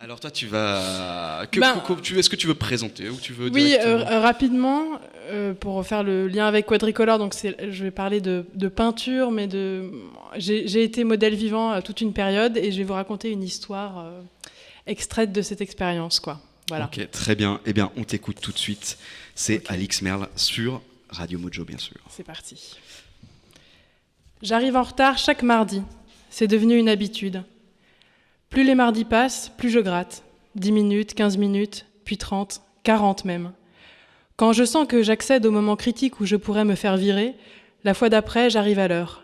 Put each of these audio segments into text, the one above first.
Alors toi, tu vas... Ben, Est-ce que tu veux présenter ou tu veux Oui, directement... rapidement, pour faire le lien avec Quadricolore, donc je vais parler de peinture, mais j'ai été modèle vivant à toute une période et je vais vous raconter une histoire extraite de cette expérience, quoi. Voilà. Ok, très bien. Eh bien, on t'écoute tout de suite. C'est Ok. Alix Merle sur Radio Mojo, bien sûr. C'est parti. J'arrive en retard chaque mardi. C'est devenu une habitude. Plus les mardis passent, plus je gratte. 10 minutes, 15 minutes, puis 30, 40 même. Quand je sens que j'accède au moment critique où je pourrais me faire virer, la fois d'après, j'arrive à l'heure.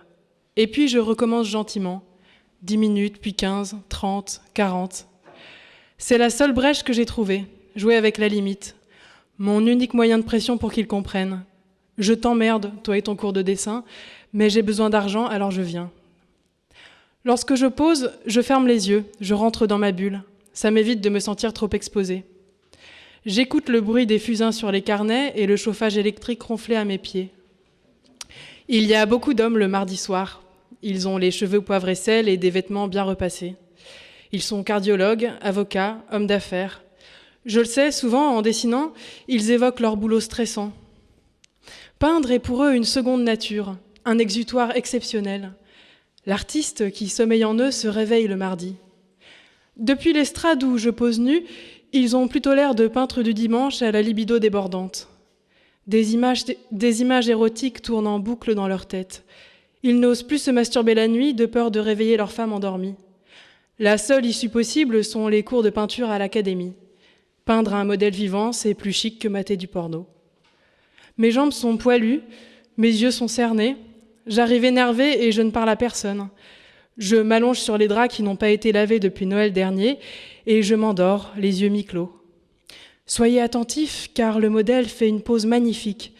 Et puis je recommence gentiment. 10 minutes, puis 15, 30, 40. C'est la seule brèche que j'ai trouvée, jouer avec la limite. Mon unique moyen de pression pour qu'ils comprennent. Je t'emmerde, toi et ton cours de dessin, mais j'ai besoin d'argent, alors je viens. Lorsque je pose, je ferme les yeux, je rentre dans ma bulle. Ça m'évite de me sentir trop exposée. J'écoute le bruit des fusains sur les carnets et le chauffage électrique ronfler à mes pieds. Il y a beaucoup d'hommes le mardi soir. Ils ont les cheveux poivre et sel et des vêtements bien repassés. Ils sont cardiologues, avocats, hommes d'affaires. Je le sais, souvent, en dessinant, ils évoquent leur boulot stressant. Peindre est pour eux une seconde nature, un exutoire exceptionnel. L'artiste qui sommeille en eux se réveille le mardi. Depuis l'estrade où je pose nue, ils ont plutôt l'air de peintres du dimanche à la libido débordante. Des images érotiques tournent en boucle dans leur tête. Ils n'osent plus se masturber la nuit de peur de réveiller leur femme endormie. La seule issue possible sont les cours de peinture à l'académie. Peindre un modèle vivant, c'est plus chic que mater du porno. Mes jambes sont poilues, mes yeux sont cernés. J'arrive énervée et je ne parle à personne. Je m'allonge sur les draps qui n'ont pas été lavés depuis Noël dernier et je m'endors, les yeux mi-clos. Soyez attentifs, car le modèle fait une pose magnifique,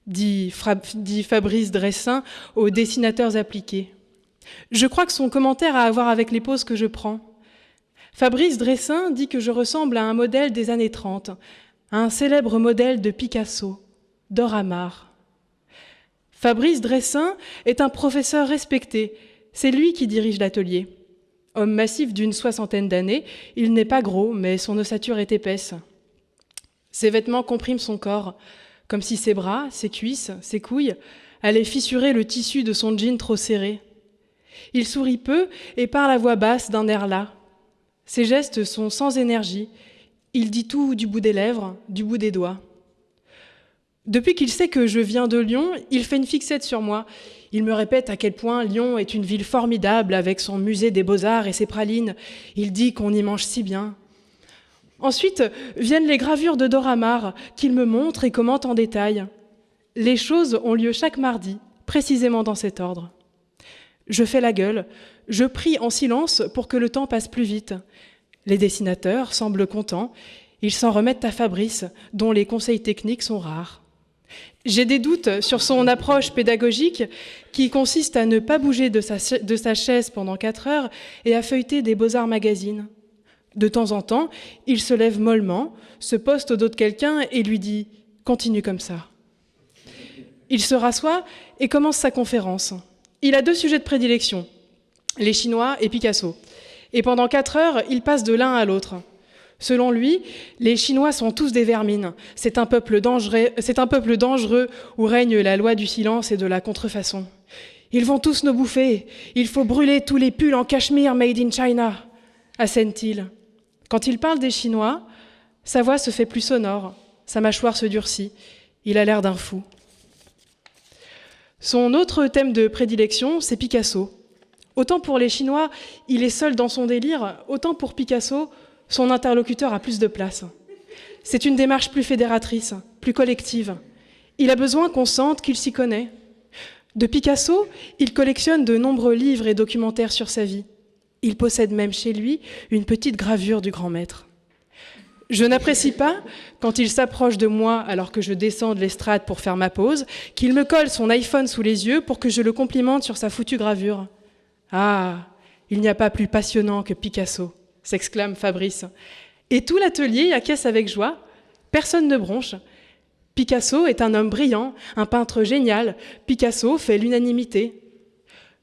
dit Fabrice Dressin aux dessinateurs appliqués. Je crois que son commentaire a à voir avec les poses que je prends. Fabrice Dressin dit que je ressemble à un modèle des années 30, à un célèbre modèle de Picasso, Dora Maar. Fabrice Dressin est un professeur respecté. C'est lui qui dirige l'atelier. Homme massif d'une 60aine d'années, il n'est pas gros, mais son ossature est épaisse. Ses vêtements compriment son corps, comme si ses bras, ses cuisses, ses couilles allaient fissurer le tissu de son jean trop serré. Il sourit peu et parle à voix basse d'un air las. Ses gestes sont sans énergie. Il dit tout du bout des lèvres, du bout des doigts. Depuis qu'il sait que je viens de Lyon, il fait une fixette sur moi. Il me répète à quel point Lyon est une ville formidable avec son musée des beaux-arts et ses pralines. Il dit qu'on y mange si bien. Ensuite viennent les gravures de Dora Maar qu'il me montre et commente en détail. Les choses ont lieu chaque mardi, précisément dans cet ordre. Je fais la gueule, je prie en silence pour que le temps passe plus vite. Les dessinateurs semblent contents, ils s'en remettent à Fabrice, dont les conseils techniques sont rares. J'ai des doutes sur son approche pédagogique qui consiste à ne pas bouger de sa chaise pendant 4 heures et à feuilleter des Beaux-Arts magazines. De temps en temps, il se lève mollement, se poste au dos de quelqu'un et lui dit « Continue comme ça ». Il se rassoit et commence sa conférence. Il a 2 sujets de prédilection, les Chinois et Picasso. Et pendant 4 heures, il passe de l'un à l'autre. Selon lui, les Chinois sont tous des vermines. C'est un peuple dangereux où règne la loi du silence et de la contrefaçon. Ils vont tous nous bouffer. Il faut brûler tous les pulls en cachemire made in China, assène-t-il. Quand il parle des Chinois, sa voix se fait plus sonore, sa mâchoire se durcit. Il a l'air d'un fou. Son autre thème de prédilection, c'est Picasso. Autant pour les Chinois, il est seul dans son délire, autant pour Picasso, son interlocuteur a plus de place. C'est une démarche plus fédératrice, plus collective. Il a besoin qu'on sente qu'il s'y connaît. De Picasso, il collectionne de nombreux livres et documentaires sur sa vie. Il possède même chez lui une petite gravure du grand maître. Je n'apprécie pas, quand il s'approche de moi alors que je descends de l'estrade pour faire ma pause, qu'il me colle son iPhone sous les yeux pour que je le complimente sur sa foutue gravure. « Ah, il n'y a pas plus passionnant que Picasso !» s'exclame Fabrice. Et tout l'atelier acquiesce avec joie. Personne ne bronche. Picasso est un homme brillant, un peintre génial. Picasso fait l'unanimité.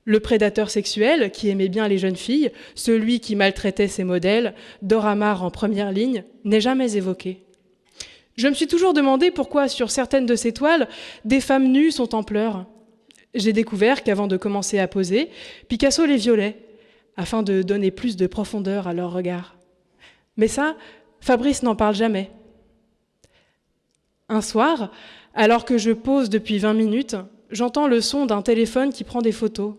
Le prédateur sexuel, qui aimait bien les jeunes filles, celui qui maltraitait ses modèles, Dora Maar en première ligne, n'est jamais évoqué. Je me suis toujours demandé pourquoi, sur certaines de ces toiles, des femmes nues sont en pleurs. J'ai découvert qu'avant de commencer à poser, Picasso les violait, afin de donner plus de profondeur à leur regard. Mais ça, Fabrice n'en parle jamais. Un soir, alors que je pose depuis 20 minutes, j'entends le son d'un téléphone qui prend des photos.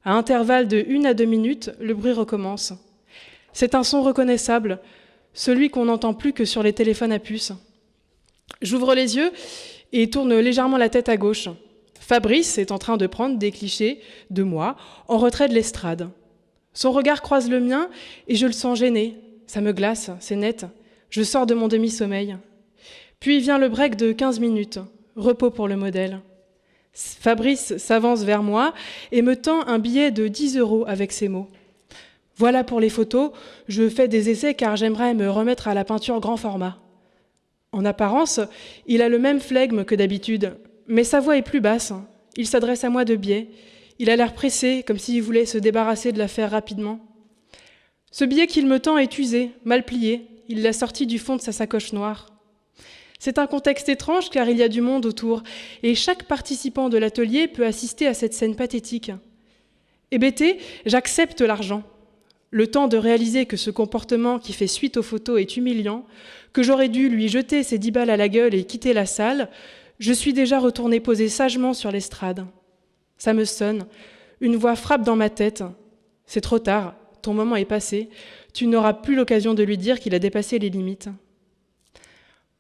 À intervalles de 1 à 2 minutes, le bruit recommence. C'est un son reconnaissable, celui qu'on n'entend plus que sur les téléphones à puce. J'ouvre les yeux et tourne légèrement la tête à gauche. Fabrice est en train de prendre des clichés de moi en retrait de l'estrade. Son regard croise le mien et je le sens gêné. Ça me glace, c'est net. Je sors de mon demi-sommeil. Puis vient le break de 15 minutes, repos pour le modèle. Fabrice s'avance vers moi et me tend un billet de 10 € avec ces mots. Voilà pour les photos, je fais des essais car j'aimerais me remettre à la peinture grand format. En apparence, il a le même flegme que d'habitude, mais sa voix est plus basse. Il s'adresse à moi de biais. Il a l'air pressé, comme s'il voulait se débarrasser de l'affaire rapidement. Ce billet qu'il me tend est usé, mal plié. Il l'a sorti du fond de sa sacoche noire. C'est un contexte étrange car il y a du monde autour, et chaque participant de l'atelier peut assister à cette scène pathétique. Hébété, j'accepte l'argent. Le temps de réaliser que ce comportement qui fait suite aux photos est humiliant, que j'aurais dû lui jeter ses 10 balles à la gueule et quitter la salle, je suis déjà retournée poser sagement sur l'estrade. Ça me sonne, une voix frappe dans ma tête. C'est trop tard, ton moment est passé, tu n'auras plus l'occasion de lui dire qu'il a dépassé les limites.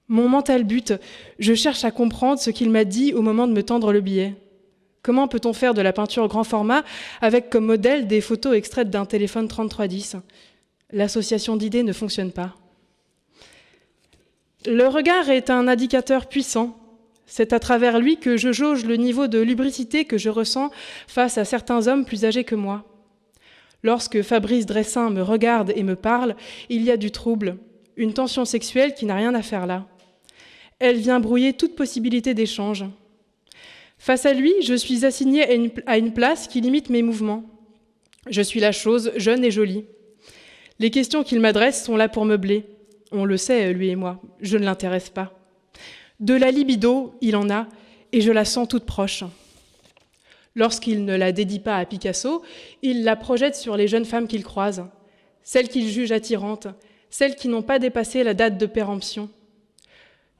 Mon mental bute, je cherche à comprendre ce qu'il m'a dit au moment de me tendre le billet. Comment peut-on faire de la peinture grand format avec comme modèle des photos extraites d'un téléphone 3310 ? L'association d'idées ne fonctionne pas. Le regard est un indicateur puissant. C'est à travers lui que je jauge le niveau de lubricité que je ressens face à certains hommes plus âgés que moi. Lorsque Fabrice Dressin me regarde et me parle, il y a du trouble, une tension sexuelle qui n'a rien à faire là. Elle vient brouiller toute possibilité d'échange. Face à lui, je suis assignée à une place qui limite mes mouvements. Je suis la chose jeune et jolie. Les questions qu'il m'adresse sont là pour meubler. On le sait, lui et moi, je ne l'intéresse pas. De la libido, il en a, et je la sens toute proche. Lorsqu'il ne la dédie pas à Picasso, il la projette sur les jeunes femmes qu'il croise, celles qu'il juge attirantes, celles qui n'ont pas dépassé la date de péremption.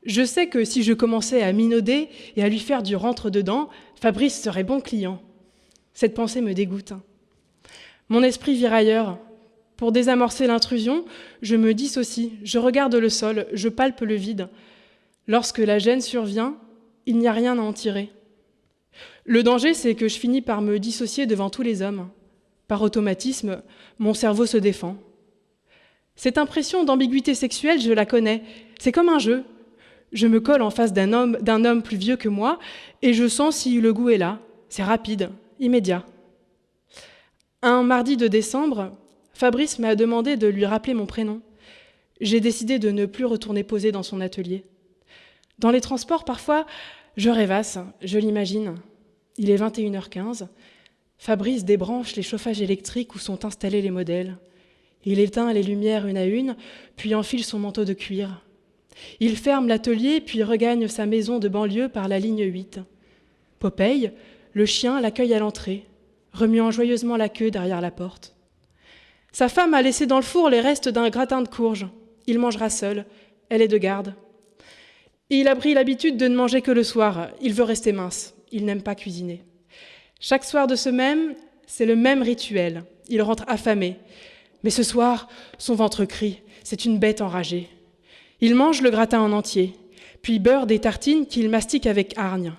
Je sais que si je commençais à minauder et à lui faire du rentre-dedans, Fabrice serait bon client. Cette pensée me dégoûte. Mon esprit vire ailleurs. Pour désamorcer l'intrusion, je me dissocie, je regarde le sol, je palpe le vide. Lorsque la gêne survient, il n'y a rien à en tirer. Le danger, c'est que je finis par me dissocier devant tous les hommes. Par automatisme, mon cerveau se défend. Cette impression d'ambiguïté sexuelle, je la connais. C'est comme un jeu. Je me colle en face d'un homme plus vieux que moi et je sens si le goût est là. C'est rapide, immédiat. Un mardi de décembre, Fabrice m'a demandé de lui rappeler mon prénom. J'ai décidé de ne plus retourner poser dans son atelier. Dans les transports, parfois, je rêvasse, je l'imagine. Il est 21h15. Fabrice débranche les chauffages électriques où sont installés les modèles. Il éteint les lumières une à une, puis enfile son manteau de cuir. Il ferme l'atelier, puis regagne sa maison de banlieue par la ligne 8. Popeye, le chien, l'accueille à l'entrée, remuant joyeusement la queue derrière la porte. Sa femme a laissé dans le four les restes d'un gratin de courge. Il mangera seul, elle est de garde. Il a pris l'habitude de ne manger que le soir. Il veut rester mince, il n'aime pas cuisiner. Chaque soir de semaine, c'est le même rituel. Il rentre affamé. Mais ce soir, son ventre crie, c'est une bête enragée. Il mange le gratin en entier, puis beurre des tartines qu'il mastique avec hargne.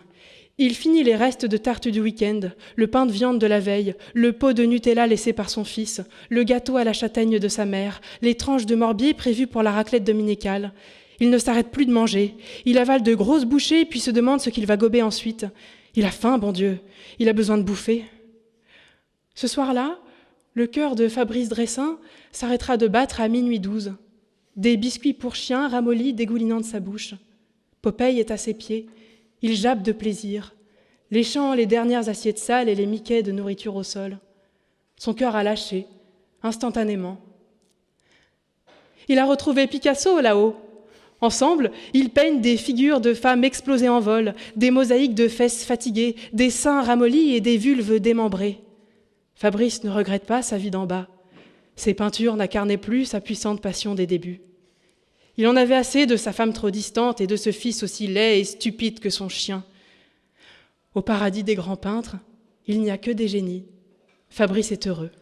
Il finit les restes de tarte du week-end, le pain de viande de la veille, le pot de Nutella laissé par son fils, le gâteau à la châtaigne de sa mère, les tranches de morbier prévues pour la raclette dominicale. Il ne s'arrête plus de manger. Il avale de grosses bouchées puis se demande ce qu'il va gober ensuite. Il a faim, bon Dieu. Il a besoin de bouffer. Ce soir-là, le cœur de Fabrice Dressin s'arrêtera de battre à minuit 12. Des biscuits pour chien ramollis dégoulinant de sa bouche. Popeye est à ses pieds. Il jappe de plaisir. léchant les dernières assiettes sales et les miquets de nourriture au sol. Son cœur a lâché, instantanément. Il a retrouvé Picasso là-haut. Ensemble, ils peignent des figures de femmes explosées en vol, des mosaïques de fesses fatiguées, des seins ramollis et des vulves démembrées. Fabrice ne regrette pas sa vie d'en bas. Ses peintures n'incarnaient plus sa puissante passion des débuts. Il en avait assez de sa femme trop distante et de ce fils aussi laid et stupide que son chien. Au paradis des grands peintres, il n'y a que des génies. Fabrice est heureux.